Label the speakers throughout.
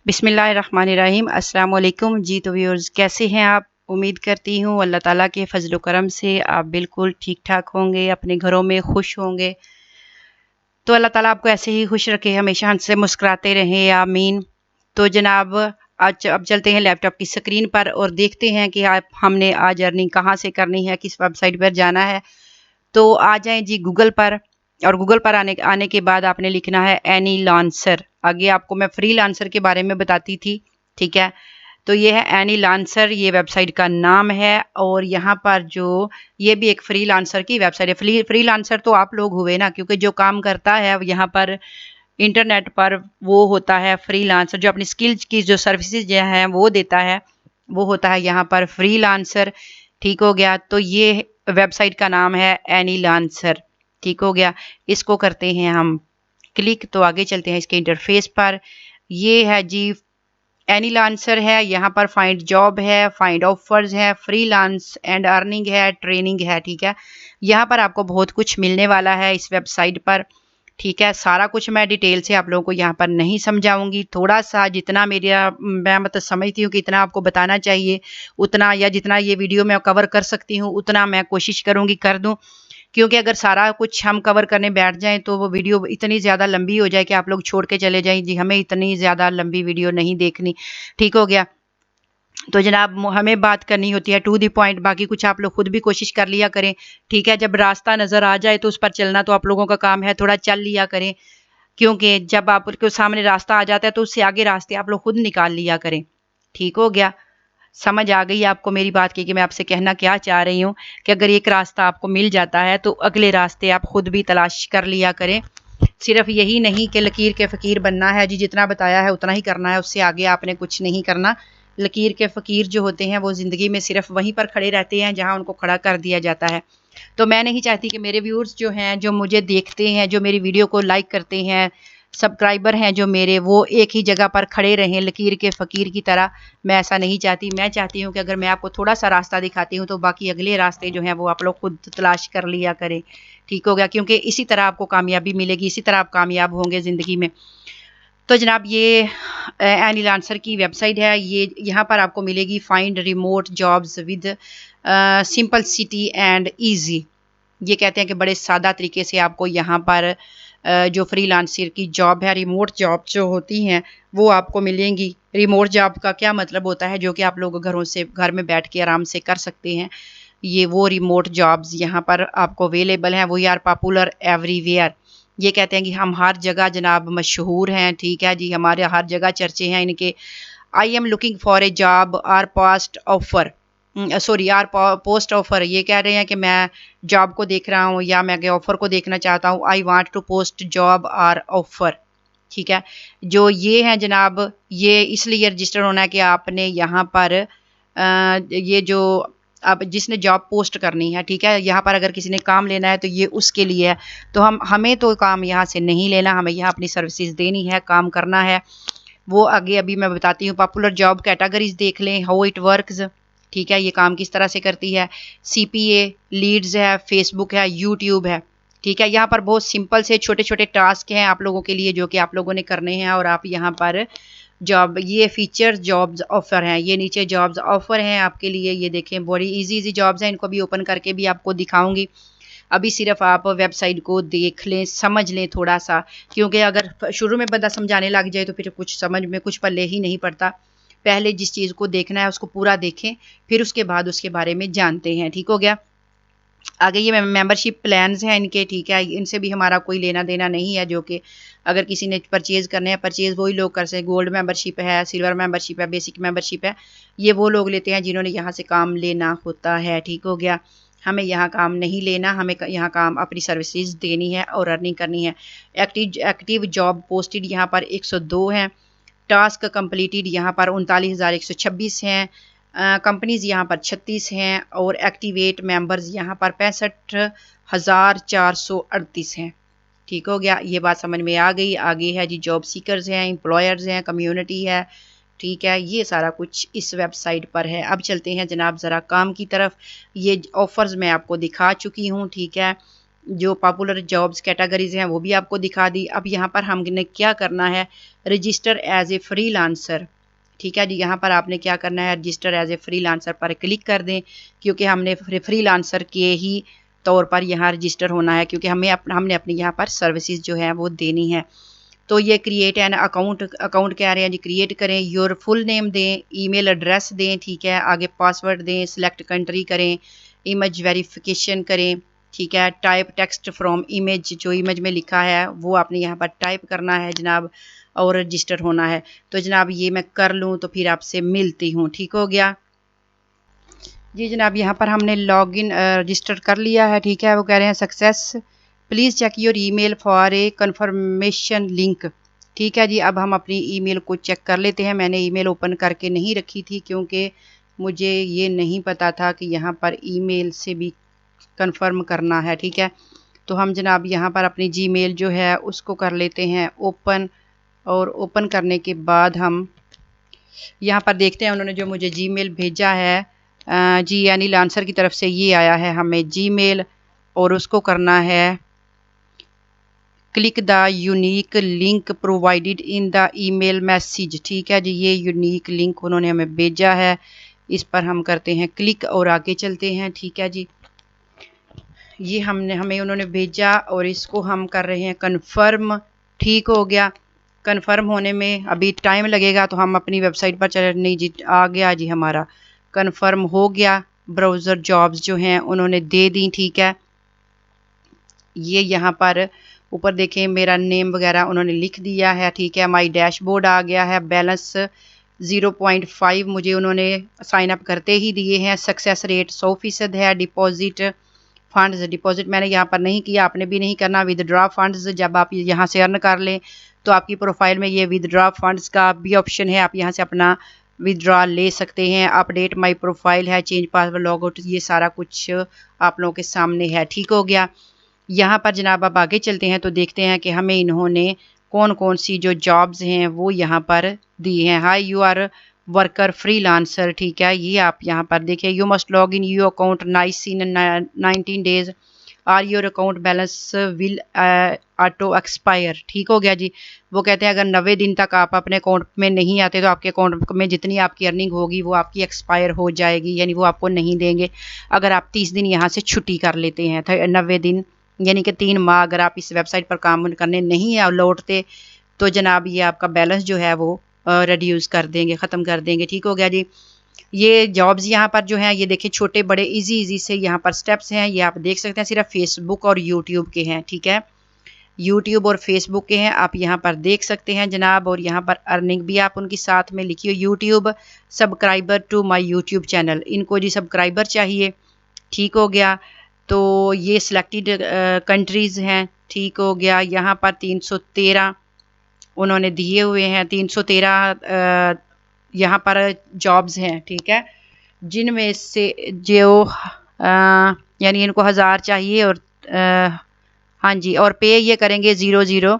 Speaker 1: बिस्मिल्लाहिर्रहमानिर्रहीम अस्सलाम वालेकुम जी। तो व्यूअर्स कैसे हैं आप? उम्मीद करती हूँ अल्लाह ताला के फजल करम से आप बिल्कुल ठीक ठाक होंगे, अपने घरों में खुश होंगे। तो अल्लाह ताला आपको ऐसे ही खुश रखे, हमेशा हंसते मुस्कुराते रहें, आमीन। तो जनाब आज अब चलते हैं लैपटॉप की स्क्रीन पर और देखते हैं कि हमने आज अर्निंग कहाँ से करनी है, किस वेबसाइट पर जाना है। तो आ जाएं जी गूगल पर, और गूगल पर आने आने के बाद आपने लिखना है एनी लॉन्सर। आगे आपको मैं फ्री लांसर के बारे में बताती थी, ठीक है। तो ये है एनी लांसर, ये वेबसाइट का नाम है। और यहाँ पर जो ये भी एक फ्री लांसर की वेबसाइट है। फ्री लांसर तो आप लोग हुए ना, क्योंकि जो काम करता है यहाँ पर इंटरनेट पर वो होता है फ्री लांसर। जो अपनी स्किल्स की जो सर्विसेज हैं वो देता है, वो होता है यहाँ पर फ्री लांसर। ठीक हो गया। तो ये वेबसाइट का नाम है एनी लांसर। ठीक हो गया। इसको करते हैं हम क्लिक, तो आगे चलते हैं इसके इंटरफेस पर। ये है जी एनी लांसर है। यहाँ पर फाइंड जॉब है, फाइंड ऑफर्स है, फ्री लांस एंड अर्निंग है, ट्रेनिंग है। ठीक है। यहाँ पर आपको बहुत कुछ मिलने वाला है इस वेबसाइट पर। ठीक है। सारा कुछ मैं डिटेल से आप लोगों को यहाँ पर नहीं समझाऊंगी। थोड़ा सा जितना मैं मतलब समझती हूँ कि इतना आपको बताना चाहिए, उतना, या जितना ये वीडियो मैं कवर कर सकती हूँ उतना मैं कोशिश करूँगी कर दूँ। क्योंकि अगर सारा कुछ हम कवर करने बैठ जाएं तो वो वीडियो इतनी ज़्यादा लंबी हो जाए कि आप लोग छोड़ के चले जाएं। जी हमें इतनी ज़्यादा लंबी वीडियो नहीं देखनी। ठीक हो गया। तो जनाब हमें बात करनी होती है टू द पॉइंट, बाकी कुछ आप लोग खुद भी कोशिश कर लिया करें। ठीक है। जब रास्ता नज़र आ जाए तो उस पर चलना तो आप लोगों का काम है, थोड़ा चल लिया करें। क्योंकि जब आपके सामने रास्ता आ जाता है तो उससे आगे रास्ते आप लोग खुद निकाल लिया करें। ठीक हो गया। समझ आ गई आपको मेरी बात की कि मैं आपसे कहना क्या चाह रही हूँ, कि अगर एक रास्ता आपको मिल जाता है तो अगले रास्ते आप खुद भी तलाश कर लिया करें। सिर्फ यही नहीं कि लकीर के फ़कीर बनना है जी, जितना बताया है उतना ही करना है, उससे आगे आपने कुछ नहीं करना। लकीर के फ़कीर जो होते हैं वो ज़िंदगी में सिर्फ वहीं पर खड़े रहते हैं जहाँ उनको खड़ा कर दिया जाता है। तो मैं नहीं चाहती कि मेरे व्यूअर्स जो हैं, जो मुझे देखते हैं, जो मेरी वीडियो को लाइक करते हैं, सब्सक्राइबर हैं जो मेरे, वो एक ही जगह पर खड़े रहें लकीर के फ़कीर की तरह। मैं ऐसा नहीं चाहती। मैं चाहती हूँ कि अगर मैं आपको थोड़ा सा रास्ता दिखाती हूँ तो बाकी अगले रास्ते जो हैं वो आप लोग खुद तलाश कर लिया करें। ठीक हो गया। क्योंकि इसी तरह आपको कामयाबी मिलेगी, इसी तरह आप कामयाब होंगे ज़िंदगी में। तो जनाब ये एनी लांसर की वेबसाइट है। ये यहाँ पर आपको मिलेगी find remote jobs with simple city and easy. ये कहते हैं कि बड़े सादा तरीके से आपको यहाँ पर जो फ्रीलांसर की जॉब है, रिमोट जॉब जो होती हैं वो आपको मिलेंगी। रिमोट जॉब का क्या मतलब होता है? जो कि आप लोग घरों से, घर में बैठ के आराम से कर सकते हैं। ये वो रिमोट जॉब्स यहाँ पर आपको अवेलेबल हैं। वो आर पॉपुलर एवरीवेयर। ये कहते हैं कि हम हर जगह जनाब मशहूर हैं। ठीक है जी, हमारे हर जगह चर्चे हैं इनके। I am looking for a job R post offer, sorry R post offer. ये कह रहे हैं कि मैं जॉब को देख रहा हूँ या मैं ऑफर को देखना चाहता हूँ। I want to post job or offer. ठीक है। जो ये है जनाब, ये इसलिए रजिस्टर होना है कि आपने यहाँ पर ये जो अब जिसने जॉब पोस्ट करनी है, ठीक है, यहाँ पर अगर किसी ने काम लेना है तो ये उसके लिए है। तो हमें तो काम यहाँ से नहीं लेना, हमें यहाँ अपनी सर्विसेज देनी है, काम करना है। वो आगे अभी मैं बताती हूँ। पॉपुलर जॉब कैटेगरीज देख लें, हाउ इट वर्क्स। ठीक है, ये काम किस तरह से करती है। सीपीए, लीड्स है, फेसबुक है, यूट्यूब है। ठीक है। यहाँ पर बहुत सिंपल से छोटे छोटे टास्क हैं आप लोगों के लिए, जो कि आप लोगों ने करने हैं। और आप यहाँ पर जॉब, ये फीचर जॉब्स ऑफर हैं, ये नीचे जॉब्स ऑफर हैं आपके लिए। ये देखें, बड़ी इजी इजी जॉब्स हैं। इनको भी ओपन करके भी आपको दिखाऊंगी। अभी सिर्फ आप वेबसाइट को देख लें, समझ लें थोड़ा सा। क्योंकि अगर शुरू में बंदा समझाने लग जाए तो फिर कुछ समझ में कुछ पल्ले ही नहीं पड़ता। पहले जिस चीज़ को देखना है उसको पूरा देखें, फिर उसके बाद उसके बारे में जानते हैं। ठीक हो गया। आगे ये मेंबरशिप प्लान्स हैं इनके। ठीक है। इनसे भी हमारा कोई लेना देना नहीं है। जो कि अगर किसी ने परचेज़ करने हैं, परचेज़ वही लोग कर सकते। गोल्ड मेंबरशिप है, सिल्वर मेंबरशिप है, बेसिक मेंबरशिप है। ये वो लोग लेते हैं जिन्होंने यहाँ से काम लेना होता है। ठीक हो गया। हमें यहाँ काम नहीं लेना, हमें यहाँ काम अपनी सर्विसेज देनी है और अर्निंग करनी है। एक्टिव जॉब पोस्टेड यहाँ पर 102 हैं। टास्क कंप्लीटेड यहाँ पर 39,126 हैं। कंपनीज यहाँ पर 36 हैं। और एक्टिवेट मेंबर्स यहाँ पर 65,438 हैं। ठीक हो गया। ये बात समझ में आ गई। आगे है जी जॉब सीकर्स हैं, एम्प्लॉयर्स हैं, कम्युनिटी है। ठीक है। ये सारा कुछ इस वेबसाइट पर है। अब चलते हैं जनाब ज़रा काम की तरफ। ये ऑफ़र्स मैं आपको दिखा चुकी हूँ। ठीक है। जो पॉपुलर जॉब्स कैटेगरीज हैं वो भी आपको दिखा दी। अब यहाँ पर हमने क्या करना है, रजिस्टर एज ए फ्रीलांसर। ठीक है जी, यहाँ पर आपने क्या करना है, रजिस्टर एज ए फ्रीलांसर पर क्लिक कर दें, क्योंकि हमने फ्रीलांसर के ही तौर पर यहाँ रजिस्टर होना है, क्योंकि हमने अपनी यहाँ पर सर्विसेज जो है वो देनी है। तो ये क्रिएट एन अकाउंट कह रहे हैं जी, क्रिएट करें, योर फुल नेम दें, ईमेल एड्रेस दें, ठीक है, आगे पासवर्ड दें, सिलेक्ट कंट्री करें, इमेज वेरिफिकेशन करें, ठीक है, टाइप टेक्स्ट फ्रॉम इमेज, जो इमेज में लिखा है वो आपने यहाँ पर टाइप करना है जनाब, और रजिस्टर होना है। तो जनाब ये मैं कर लूँ तो फिर आपसे मिलती हूँ। ठीक हो गया जी जनाब, यहाँ पर हमने लॉगिन रजिस्टर कर लिया है। ठीक है, वो कह रहे हैं success, please check your email for a confirmation link. ठीक है जी, अब हम अपनी ईमेल को चेक कर लेते हैं। मैंने ईमेल ओपन करके नहीं रखी थी, क्योंकि मुझे ये नहीं पता था कि यहाँ पर ईमेल से भी कंफर्म करना है। ठीक है, तो हम जनाब यहाँ पर अपनी जीमेल जो है उसको कर लेते हैं ओपन, और ओपन करने के बाद हम यहाँ पर देखते हैं उन्होंने जो मुझे जीमेल भेजा है, जी अनिल आंसर की तरफ से ये आया है हमें जीमेल, और उसको करना है click the unique link provided in the email message. ठीक है जी, ये यूनिक लिंक उन्होंने हमें भेजा है, इस पर हम करते हैं क्लिक और आगे चलते हैं। ठीक है जी, ये हमें उन्होंने भेजा और इसको हम कर रहे हैं कन्फर्म। ठीक हो गया, कन्फर्म होने में अभी टाइम लगेगा, तो हम अपनी वेबसाइट पर चले, नहीं जी आ गया जी, हमारा कन्फर्म हो गया। ब्राउज़र जॉब्स जो हैं उन्होंने दे दी। ठीक है, ये यहाँ पर ऊपर देखें मेरा नेम वगैरह उन्होंने लिख दिया है। ठीक है, माई डैशबोर्ड आ गया है, बैलेंस 0.5 मुझे उन्होंने साइन अप करते ही दिए हैं, सक्सेस रेट 100% है, डिपॉजिट फंड्स, डिपॉजिट मैंने यहाँ पर नहीं किया, आपने भी नहीं करना। विदड्रॉ फंड्स, जब आप यहाँ से अर्न कर लें तो आपकी प्रोफाइल में ये विदड्रॉ फंड्स का भी ऑप्शन है, आप यहाँ से अपना विदड्रॉ ले सकते हैं। अपडेट माई प्रोफाइल है, चेंज पासवर्ड, लॉग आउट, ये सारा कुछ आप लोगों के सामने है। ठीक हो गया, यहाँ पर जनाब आप आगे चलते हैं तो देखते हैं कि हमें इन्होंने कौन कौन सी जो जॉब्स हैं वो यहाँ पर दी हैं। Hi you are worker freelancer. ठीक है, ये आप यहाँ पर देखिए, you must log in you account nice in 19 days or your account balance will auto expire. ठीक हो गया जी, वो कहते हैं अगर 90 दिन तक आप अपने अकाउंट में नहीं आते तो आपके अकाउंट में जितनी आपकी अर्निंग होगी वो आपकी एक्सपायर हो जाएगी, यानी वो आपको नहीं देंगे। अगर आप 30 दिन यहाँ से छुट्टी कर लेते हैं, 90 दिन यानी कि 3 माह अगर आप इस वेबसाइट पर काम करने नहीं लौटते तो जनाब ये आपका बैलेंस जो है वो रिड्यूस कर देंगे, ख़त्म कर देंगे। ठीक हो गया जी, ये जॉब्स यहाँ पर जो हैं ये देखिए छोटे बड़े इजी से यहाँ पर स्टेप्स हैं, ये आप देख सकते हैं, सिर्फ फेसबुक और यूट्यूब के हैं। ठीक है, यूट्यूब और फेसबुक के हैं, आप यहाँ पर देख सकते हैं जनाब, और यहाँ पर अर्निंग भी आप उनकी साथ में लिखी हो, YouTube subscriber to my YouTube channel, इनको जी सब्सक्राइबर चाहिए। ठीक हो गया, तो ये सिलेक्टेड कंट्रीज़ हैं। ठीक हो गया, यहाँ पर 313 उन्होंने दिए हुए हैं, 313 यहाँ पर जॉब्स हैं। ठीक है, जिनमें से जो यानी इनको 1000 चाहिए, और हाँ जी, और पे ये करेंगे $002।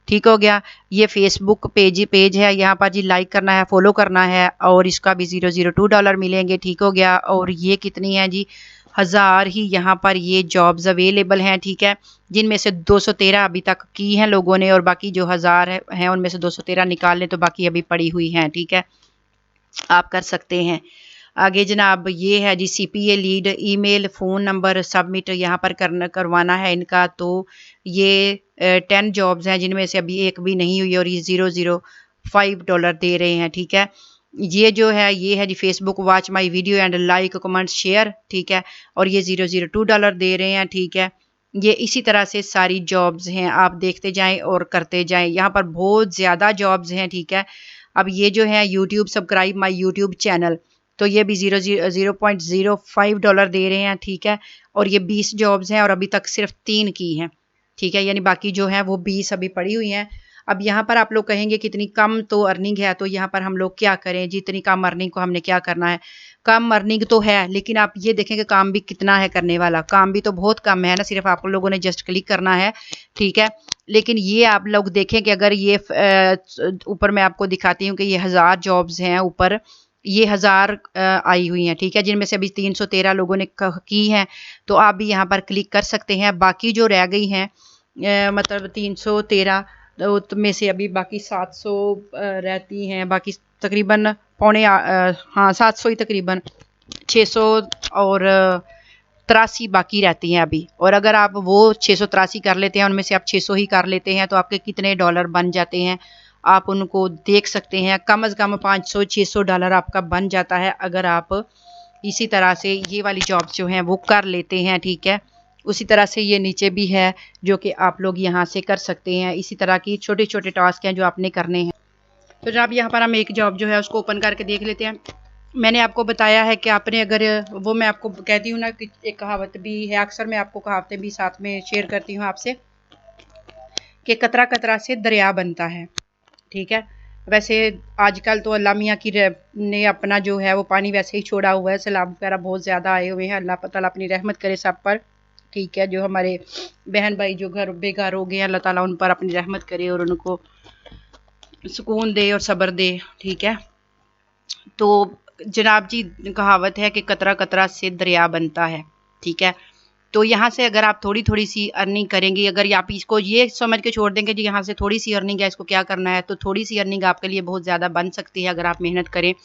Speaker 1: ठीक हो गया, ये फेसबुक पेज है, यहाँ पर जी लाइक करना है, फॉलो करना है, और इसका भी $002 मिलेंगे। ठीक हो गया, और ये कितनी है जी, 1000 ही यहाँ पर ये जॉब्स अवेलेबल हैं। ठीक है, जिनमें से 213 अभी तक की हैं लोगों ने, और बाकी जो 1000 हैं उनमें से 213 निकाल लें तो बाकी अभी पड़ी हुई हैं। ठीक है, आप कर सकते हैं। आगे जनाब ये है जी CPA lead, email phone number submit यहाँ पर करवाना है इनका। तो ये 10 जॉब्स हैं जिनमें से अभी एक भी नहीं हुई, और ये $005 दे रहे हैं। ठीक है, ये जो है ये है जी Facebook watch my video and like comment share. ठीक है, और ये $002 दे रहे हैं। ठीक है, ये इसी तरह से सारी जॉब्स हैं, आप देखते जाएं और करते जाएं, यहाँ पर बहुत ज़्यादा जॉब्स हैं। ठीक है, अब ये जो है YouTube subscribe my YouTube channel, तो ये भी $0.05 दे रहे हैं। ठीक है, और ये 20 जॉब्स हैं और अभी तक सिर्फ 3 की हैं। ठीक है, यानी बाकी जो है वो 20 अभी पड़ी हुई हैं। अब यहाँ पर आप लोग कहेंगे कितनी कम तो अर्निंग है, तो यहाँ पर हम लोग क्या करें, जितनी कम अर्निंग को हमने क्या करना है, कम अर्निंग तो है, लेकिन आप ये देखें कि काम भी कितना है करने वाला, काम भी तो बहुत कम है ना, सिर्फ आप लोगों ने जस्ट क्लिक करना है। ठीक है, लेकिन ये आप लोग देखें कि अगर ये ऊपर मैं आपको दिखाती हूँ कि ये 1000 जॉब्स हैं ऊपर, ये 1000 आई हुई हैं, ठीक है, जिनमें से अभी 313 लोगों ने की हैं। तो आप भी यहाँ पर क्लिक कर सकते हैं। बाकी जो रह गई हैं मतलब 313 तो में से अभी बाकी 700 रहती हैं, बाकी तकरीबन हाँ 700 ही तकरीबन 600 और 83 बाकी रहती हैं अभी। और अगर आप वो 683 कर लेते हैं, उनमें से आप 600 ही कर लेते हैं, तो आपके कितने डॉलर बन जाते हैं आप उनको देख सकते हैं। कम से कम 500-600 डॉलर आपका बन जाता है अगर आप इसी तरह से ये वाली जॉब जो हैं वो कर लेते हैं, ठीक है। उसी तरह से ये नीचे भी है जो कि आप लोग यहाँ से कर सकते हैं। इसी तरह की छोटे छोटे टास्क हैं जो आपने करने हैं। तो जनाब यहाँ पर हम एक जॉब जो है उसको ओपन करके देख लेते हैं। मैंने आपको बताया है कि आपने अगर वो मैं आपको कहती हूँ ना कि एक कहावत भी है, अक्सर मैं आपको कहावतें भी साथ में शेयर करती हूँ आपसे, कि कतरा कतरा से दरिया बनता है, ठीक है। वैसे आजकल तो अल्लाह मियाँ की ने अपना जो है वो पानी वैसे ही छोड़ा हुआ है, सैलाब वगैरह बहुत ज़्यादा आए हुए हैं। अल्लाह ताला अपनी रहमत करे सब पर, ठीक है। जो हमारे बहन भाई जो घर बेघर हो गए हैं, अल्लाह ताला उन पर अपनी रहमत करे और उनको सुकून दे और सब्र दे, ठीक है। तो जनाब जी कहावत है कि कतरा कतरा से दरिया बनता है, ठीक है। तो यहाँ से अगर आप थोड़ी थोड़ी सी अर्निंग करेंगे, अगर आप इसको ये समझ के छोड़ देंगे जी यहाँ से थोड़ी सी अर्निंग है, इसको क्या करना है, तो थोड़ी सी अर्निंग आपके लिए बहुत ज़्यादा बन सकती है अगर आप मेहनत करें,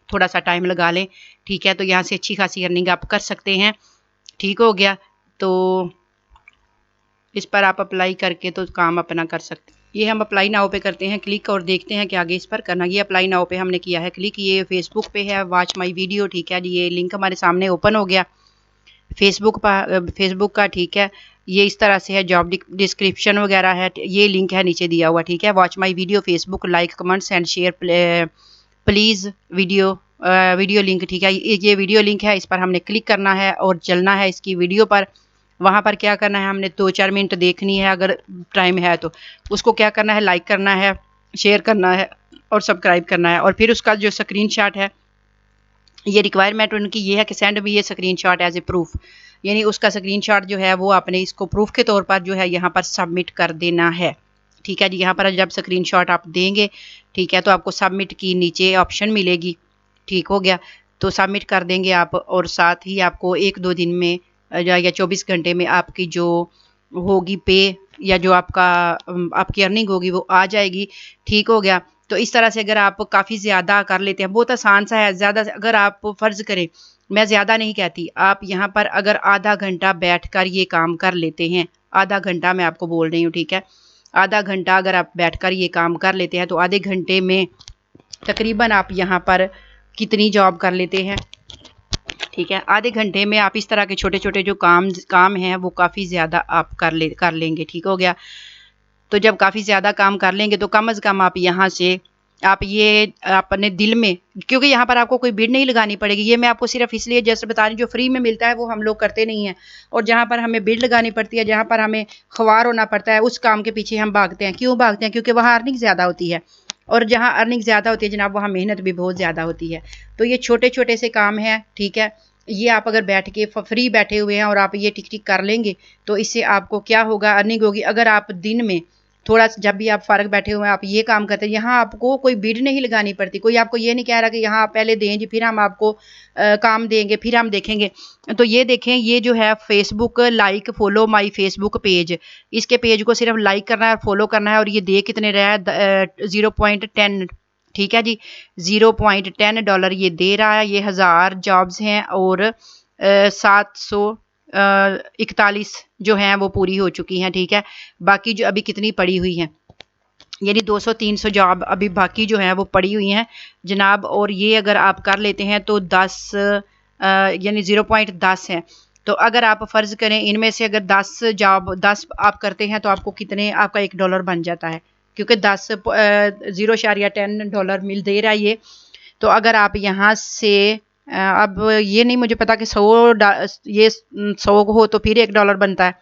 Speaker 1: थोड़ा सा टाइम लगा लें, ठीक है। तो यहाँ से अच्छी खासी अर्निंग आप कर सकते हैं, ठीक हो गया। तो इस पर आप अप्लाई करके तो काम अपना कर सकते हैं। ये हम अप्लाई नाउ पे करते हैं क्लिक और देखते हैं कि आगे इस पर करना। ये अप्लाई नाउ पे हमने किया है क्लिक, ये फेसबुक पे है, वॉच माई वीडियो, ठीक है जी। ये लिंक हमारे सामने ओपन हो गया फेसबुक का, ठीक है। ये इस तरह से है, जॉब डिस्क्रिप्शन वगैरह है, ये लिंक है नीचे दिया हुआ, ठीक है। Watch my video Facebook, like comments and share please video link, ठीक है। ये वीडियो लिंक है, इस पर हमने क्लिक करना है और चलना है इसकी वीडियो पर। वहाँ पर क्या करना है, हमने 2-4 मिनट देखनी है अगर टाइम है तो। उसको क्या करना है, लाइक करना है, शेयर करना है और सब्सक्राइब करना है। और फिर उसका जो स्क्रीनशॉट है, ये रिक्वायरमेंट उनकी ये है कि सेंड भी ये स्क्रीनशॉट एज ए प्रूफ, यानी उसका स्क्रीनशॉट जो है वो आपने इसको प्रूफ के तौर पर जो है यहाँ पर सबमिट कर देना है, ठीक है जी। यहाँ पर जब स्क्रीनशॉट आप देंगे, ठीक है, तो आपको सबमिट की नीचे ऑप्शन मिलेगी, ठीक हो गया। तो सबमिट कर देंगे आप और साथ ही आपको 1-2 दिन में या 24 घंटे में आपकी जो होगी पे या जो आपकी अर्निंग होगी वो आ जाएगी, ठीक हो गया। तो इस तरह से अगर आप काफ़ी ज़्यादा कर लेते हैं, बहुत आसान सा है। ज़्यादा अगर आप फ़र्ज़ करें, मैं ज़्यादा नहीं कहती, आप यहाँ पर अगर आधा घंटा बैठकर ये काम कर लेते हैं, आधा घंटा मैं आपको बोल रही हूँ, ठीक है। आधा घंटा अगर आप बैठकर ये काम कर लेते हैं तो आधे घंटे में तकरीबन आप यहाँ पर कितनी जॉब कर लेते हैं, ठीक है। आधे घंटे में आप इस तरह के छोटे छोटे जो काम हैं वो काफ़ी ज़्यादा आप कर लेंगे, ठीक हो गया। तो जब काफ़ी ज़्यादा काम कर लेंगे तो कम से कम आप यहाँ से आप ये अपने दिल में, क्योंकि यहाँ पर आपको कोई बिड नहीं लगानी पड़ेगी, ये मैं आपको सिर्फ इसलिए जैसे बता रही हूँ, जो फ्री में मिलता है वो हम लोग करते नहीं हैं, और जहाँ पर हमें बिड लगानी पड़ती है, जहाँ पर हमें ख्वार होना पड़ता है, उस काम के पीछे हम भागते हैं। क्यों भागते हैं? क्योंकि वहाँ अर्निंग ज़्यादा होती है, और जहाँ अर्निंग ज़्यादा होती है जनाब वहाँ मेहनत भी बहुत ज़्यादा होती है। तो ये छोटे छोटे से काम हैं, ठीक है। ये आप अगर बैठ के फ्री बैठे हुए हैं और आप ये टिक टिक कर लेंगे तो इससे आपको क्या होगा, अर्निंग होगी। अगर आप दिन में थोड़ा जब भी आप फ़र्क बैठे हुए हैं आप ये काम करते हैं, यहाँ आपको कोई बिड नहीं लगानी पड़ती, कोई आपको ये नहीं कह रहा कि यहाँ आप पहले दें जी फिर हम आपको काम देंगे फिर हम देखेंगे। तो ये देखें, ये जो है Facebook like follow my Facebook page, इसके पेज को सिर्फ लाइक करना है और फॉलो करना है, और ये दे कितने रहा है 0.10, ठीक है जी। $0.10 ये दे रहा है। ये 1000 जॉब्स हैं और 741 जो हैं वो पूरी हो चुकी हैं, ठीक है। बाकी जो अभी कितनी पड़ी हुई हैं, यानी 200-300 जॉब अभी बाकी जो हैं वो पड़ी हुई हैं जनाब। और ये अगर आप कर लेते हैं तो 10 यानी 0.10 है। तो अगर आप फ़र्ज़ करें इनमें से अगर 10 आप करते हैं तो आपको कितने, आपका $1 बन जाता है, क्योंकि 0.10 मिल दे रहा है ये। तो अगर आप यहाँ से अब ये नहीं मुझे पता कि 100 हो तो फिर $1 बनता है,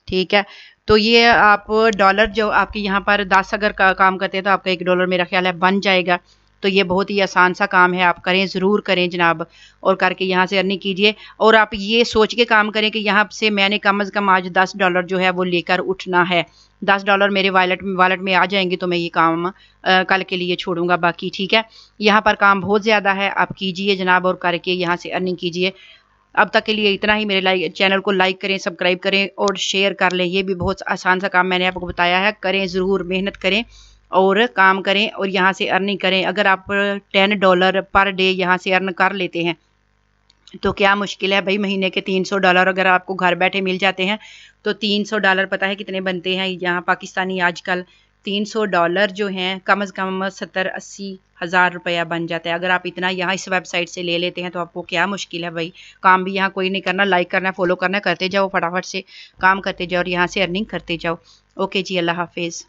Speaker 1: ठीक है। तो ये आप डॉलर जो आपके यहाँ पर 10 अगर काम करते हैं तो आपका $1 मेरा ख्याल है बन जाएगा। तो ये बहुत ही आसान सा काम है, आप करें, ज़रूर करें जनाब, और करके यहाँ से अर्निंग कीजिए। और आप ये सोच के काम करें कि यहाँ से मैंने कम अज़ कम आज $10 जो है वो लेकर उठना है। $10 मेरे वॉलेट में आ जाएंगे तो मैं ये काम कल के लिए छोड़ूंगा बाकी, ठीक है। यहाँ पर काम बहुत ज़्यादा है, आप कीजिए जनाब और करके यहाँ से अर्निंग कीजिए। अब तक के लिए इतना ही। मेरे चैनल को लाइक करें, सब्सक्राइब करें और शेयर कर लें। ये भी बहुत आसान सा काम मैंने आपको बताया है, करें ज़रूर, मेहनत करें और काम करें और यहाँ से अर्निंग करें। अगर आप $10 पर डे यहाँ से अर्न कर लेते हैं तो क्या मुश्किल है भाई। महीने के $300 अगर आपको घर बैठे मिल जाते हैं तो $300 पता है कितने बनते हैं यहाँ पाकिस्तानी आजकल। $300 जो हैं कम से कम 70-80 हज़ार रुपया बन जाता है। अगर आप इतना यहाँ इस वेबसाइट से ले लेते हैं तो आपको क्या मुश्किल है भाई। काम भी यहाँ कोई नहीं करना, लाइक करना, फॉलो करना, करते जाओ, फटाफट से काम करते जाओ और यहाँ से अर्निंग करते जाओ। ओके जी, अल्लाह हाफिज़।